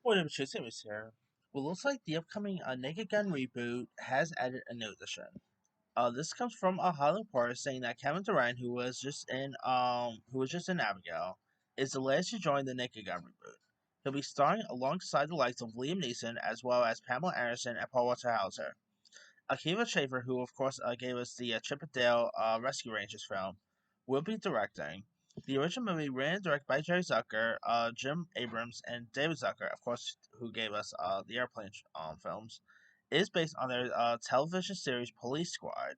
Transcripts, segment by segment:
Whatever Series here. Well, looks like the upcoming Naked Gun reboot has added a new addition. This comes from a Hollywood report saying that Kevin Durand, who was just in Abigail, is the latest to join the Naked Gun reboot. He'll be starring alongside the likes of Liam Neeson as well as Pamela Anderson and Paul Walter Hauser. Akiva Schaffer, who of course gave us the Chip 'n Dale Rescue Rangers film, will be directing. The original movie, written and directed by Jerry Zucker, Jim Abrams, and David Zucker, of course, who gave us the Airplane films, is based on their television series Police Squad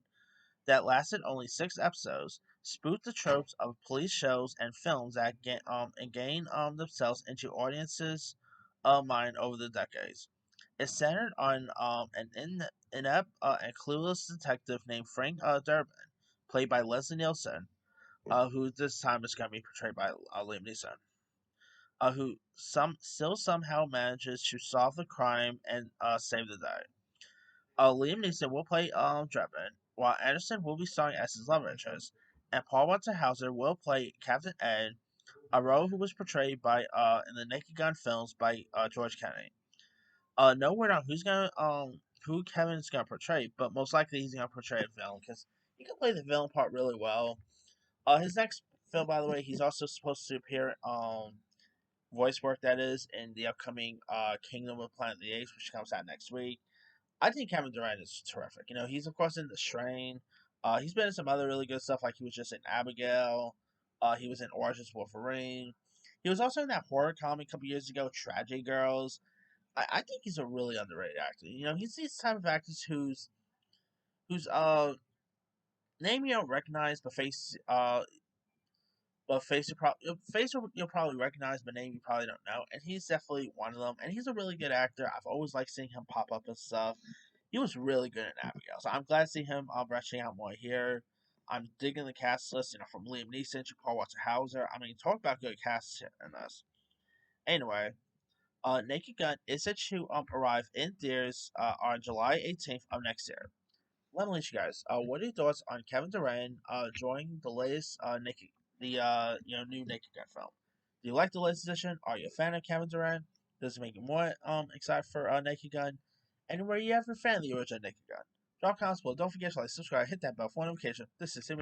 that lasted only 6 episodes, spoofed the tropes of police shows and films that gain themselves into audiences' mind over the decades. It's centered on an inept and clueless detective named Frank Durbin, played by Leslie Nielsen, who this time is going to be portrayed by Liam Neeson, who still somehow manages to solve the crime and save the day. Liam Neeson will play Durbin, while Anderson will be starring as his love interest, and Paul Walter Hauser will play Captain Ed, a role who was portrayed by in the Naked Gun films by George Kennedy. No word on who Kevin's gonna portray, but most likely he's gonna portray a villain because he can play the villain part really well. His next film, by the way, he's also supposed to appear voice work that is in the upcoming Kingdom of Planet of the Apes, which comes out next week. I think Kevin Durant is terrific. You know, he's of course in The Strain. He's been in some other really good stuff, like he was just in Abigail. He was in Origins Wolverine. He was also in that horror comedy a couple years ago, Tragedy Girls. I think he's a really underrated actor. You know, he's these type of actors whose name you don't recognize, but face you'll probably recognize, but name you probably don't know. And he's definitely one of them. And he's a really good actor. I've always liked seeing him pop up and stuff. He was really good in Abigail, so I'm glad to see him branching out more here. I'm digging the cast list, you know, from Liam Neeson to Paul Walter Hauser. I mean, talk about good casts in this. Anyway, Naked Gun is set to arrive in theaters on July 18th of next year. Let me let you guys. What are your thoughts on Kevin Durant joining the latest new Naked Gun film? Do you like the latest edition? Are you a fan of Kevin Durant? Does it make you more excited for Naked Gun? And were you ever a fan of the original Naked Gun? Drop comments below. Don't forget to like, subscribe, hit that bell for notification. This is Simon.